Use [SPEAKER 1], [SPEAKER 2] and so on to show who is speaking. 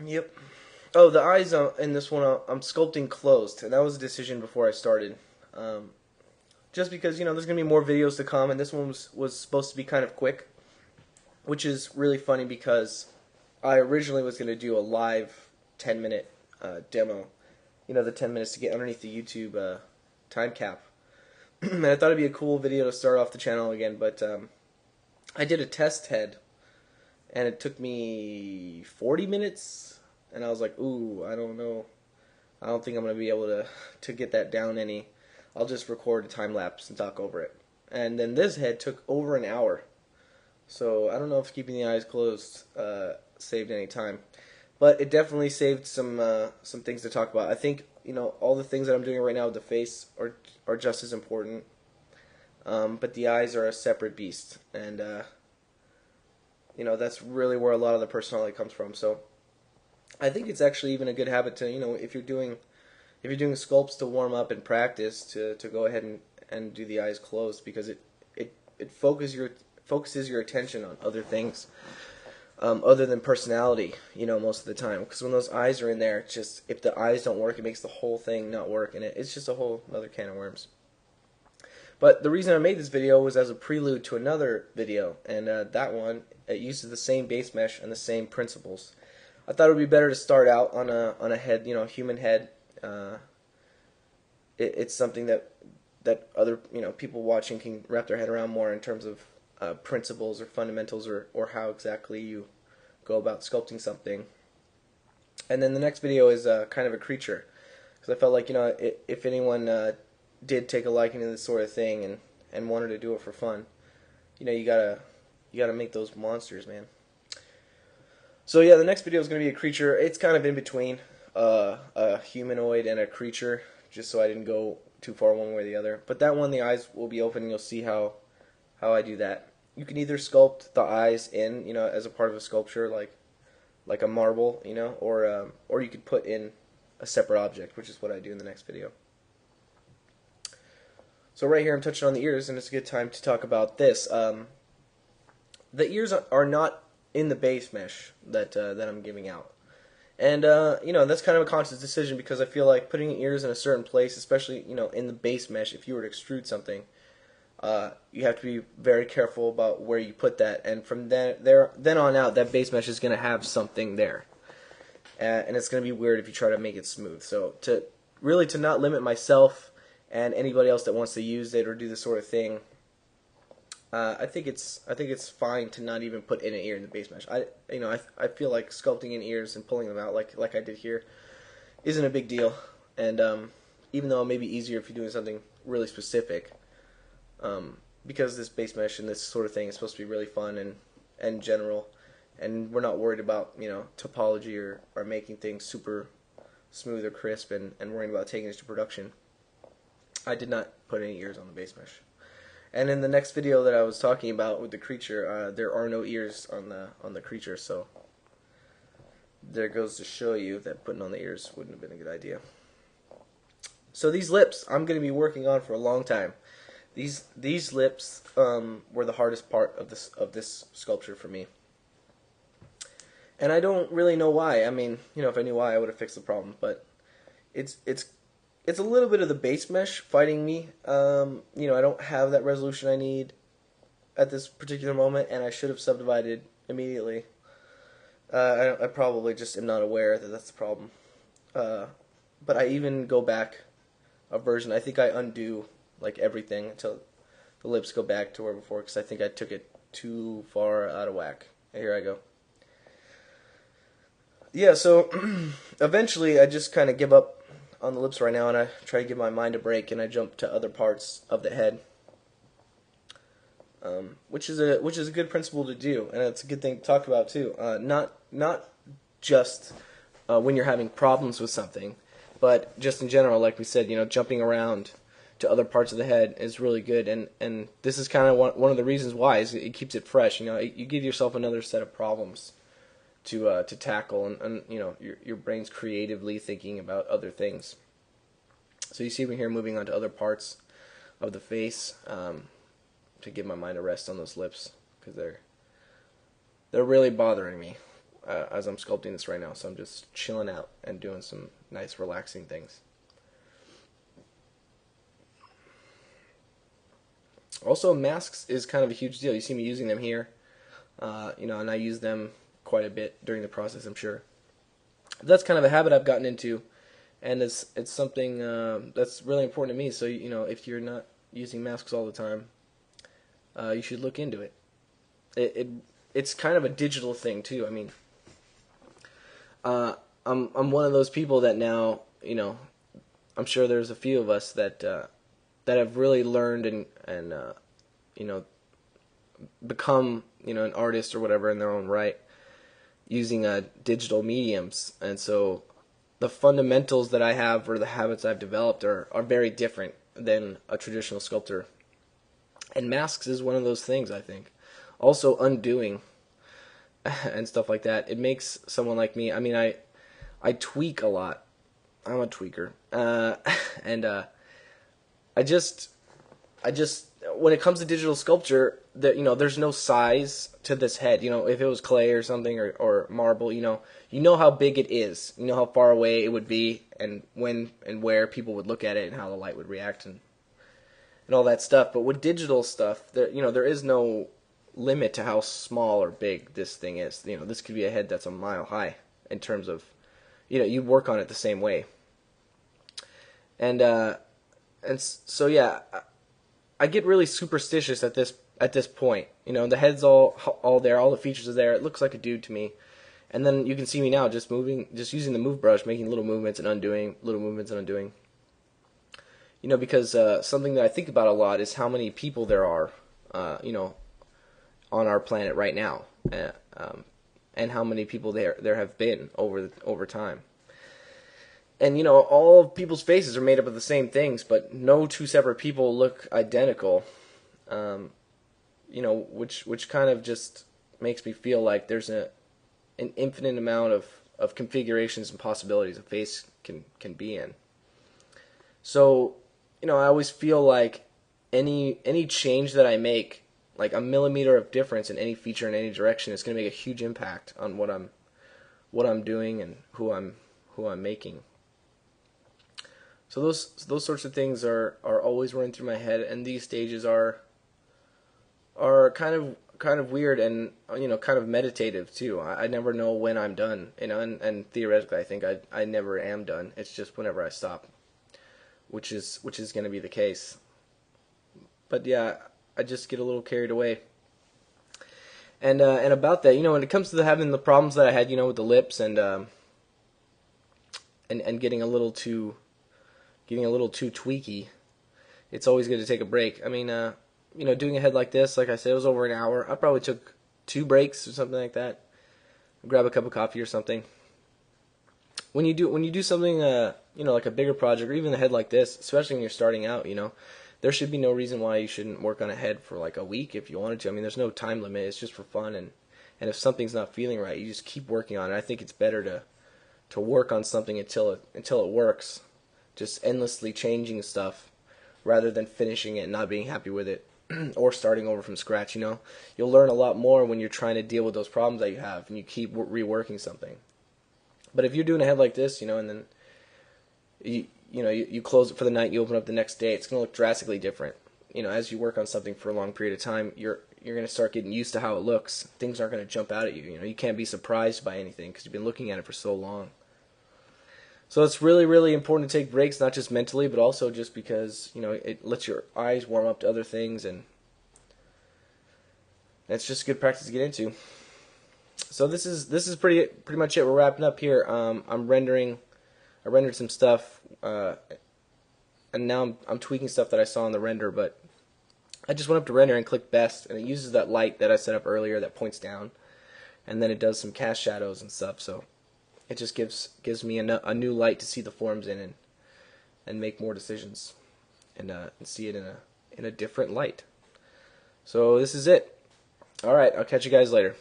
[SPEAKER 1] Yep. Oh, the eyes in this one, I'm sculpting closed, and that was a decision before I started. Um, just because, there's going to be more videos to come, and this one was supposed to be kind of quick, which is really funny because I originally was going to do a live 10-minute demo. The 10 minutes to get underneath the YouTube time cap. And I thought it'd be a cool video to start off the channel again, but I did a test head, and it took me 40 minutes, and I was like, ooh, I don't know. I don't think I'm going to be able to get that down any. I'll just record a time-lapse and talk over it. And then this head took over an hour. So I don't know if keeping the eyes closed saved any time. But it definitely saved some things to talk about. I think, all the things that I'm doing right now with the face are just as important. But the eyes are a separate beast. And, that's really where a lot of the personality comes from. So I think it's actually even a good habit to, if you're doing sculpts to warm up and practice, to go ahead and do the eyes closed, because it focuses your attention on other things other than personality, most of the time. Because when those eyes are in there, just if the eyes don't work, it makes the whole thing not work, and it's just a whole other can of worms. But the reason I made this video was as a prelude to another video, and that one, it uses the same base mesh and the same principles. I thought it would be better to start out on a head, human head. It's something that other people watching can wrap their head around more in terms of principles or fundamentals or how exactly you go about sculpting something. And then the next video is kind of a creature, because I felt like if anyone did take a liking to this sort of thing and wanted to do it for fun, you gotta make those monsters, man. So yeah, the next video is going to be a creature. It's kind of in between a humanoid and a creature, just so I didn't go too far one way or the other. But that one, the eyes will be open, and you'll see how I do that. You can either sculpt the eyes in, as a part of a sculpture, like a marble, or you could put in a separate object, which is what I do in the next video. So right here, I'm touching on the ears, and it's a good time to talk about this. The ears are not in the base mesh that I'm giving out. And, that's kind of a conscious decision, because I feel like putting ears in a certain place, especially, in the base mesh, if you were to extrude something, you have to be very careful about where you put that. And from then on out, that base mesh is going to have something there. And it's going to be weird if you try to make it smooth. So to not limit myself and anybody else that wants to use it or do this sort of thing, I think it's fine to not even put in an ear in the base mesh. I feel like sculpting in ears and pulling them out like I did here isn't a big deal. And even though it may be easier if you're doing something really specific, because this base mesh and this sort of thing is supposed to be really fun and general, and we're not worried about topology or making things super smooth or crisp and worrying about taking this to production, I did not put any ears on the base mesh. And in the next video that I was talking about with the creature, there are no ears on the creature, so there goes to show you that putting on the ears wouldn't have been a good idea. So these lips I'm going to be working on for a long time. These lips were the hardest part of this sculpture for me, and I don't really know why. I mean, if I knew why, I would have fixed the problem. But it's a little bit of the base mesh fighting me. I don't have that resolution I need at this particular moment, and I should have subdivided immediately. I probably just am not aware that that's the problem. But I even go back a version. I think I undo everything until the lips go back to where before, because I think I took it too far out of whack. Here I go. Yeah, so eventually I just kind of give up on the lips right now, and I try to give my mind a break, and I jump to other parts of the head, which is a good principle to do, and it's a good thing to talk about too. Not just when you're having problems with something, but just in general, like we said, jumping around to other parts of the head is really good, and this is kind of one of the reasons why is it keeps it fresh. You give yourself another set of problems to tackle, and your brain's creatively thinking about other things. So you see me here moving on to other parts of the face to give my mind a rest on those lips, because they're really bothering me. as I'm sculpting this right now. So I'm just chilling out and doing some nice relaxing things. Also, masks is kind of a huge deal. You see me using them here, and I use them quite a bit during the process, I'm sure. That's kind of a habit I've gotten into, and it's something that's really important to me. So, if you're not using masks all the time, you should look into it. It's kind of a digital thing too. I mean, I'm one of those people that now, I'm sure there's a few of us that have really learned and become an artist or whatever in their own right using digital mediums. And so the fundamentals that I have or the habits I've developed are very different than a traditional sculptor. And masks is one of those things, I think. Also undoing and stuff like that. It makes someone like me, I mean, I tweak a lot. I'm a tweaker. And I just when it comes to digital sculpture, there's no size to this head. If it was clay or something or marble, you know how big it is. You know how far away it would be, and when and where people would look at it, and how the light would react, and all that stuff. But with digital stuff, there is no limit to how small or big this thing is. This could be a head that's a mile high in terms of, you work on it the same way. And so yeah, I get really superstitious at this point. The head's all there, all the features are there. It looks like a dude to me. And then you can see me now just using the move brush, making little movements and undoing, because something that I think about a lot is how many people there are, on our planet right now, and how many people there have been over time. And all of people's faces are made up of the same things, but no two separate people look identical. Which kind of just makes me feel like there's an infinite amount of configurations and possibilities a face can be in. So, I always feel like any change that I make, like a millimeter of difference in any feature in any direction, is going to make a huge impact on what I'm doing and who I'm making. So those sorts of things are always running through my head, and these stages are kind of weird and kind of meditative too. I never know when I'm done, and theoretically I think I never am done. It's just whenever I stop, which is going to be the case. But yeah, I just get a little carried away. And about that, when it comes to having the problems that I had, with the lips and getting a little too tweaky, it's always good to take a break. I mean, doing a head like this, like I said, it was over an hour. I probably took 2 breaks or something like that. Grab a cup of coffee or something. When you do something, like a bigger project or even a head like this, especially when you're starting out, there should be no reason why you shouldn't work on a head for like a week if you wanted to. I mean, there's no time limit. It's just for fun, and if something's not feeling right, you just keep working on it. I think it's better to work on something until it works, just endlessly changing stuff rather than finishing it and not being happy with it or starting over from scratch. You'll learn a lot more when you're trying to deal with those problems that you have and you keep reworking something. But if you're doing a head like this, and then you close it for the night, you open up the next day, it's going to look drastically different. As you work on something for a long period of time, you're going to start getting used to how it looks. Things aren't going to jump out at you. You can't be surprised by anything because you've been looking at it for so long. So it's really, really important to take breaks, not just mentally, but also just because, it lets your eyes warm up to other things, and it's just good practice to get into. So this is pretty much it. We're wrapping up here. I rendered some stuff, and now I'm tweaking stuff that I saw in the render, but I just went up to render and clicked best, and it uses that light that I set up earlier that points down, and then it does some cast shadows and stuff, so it just gives me a new light to see the forms in and make more decisions and see it in a different light. So this is it. Alright, I'll catch you guys later.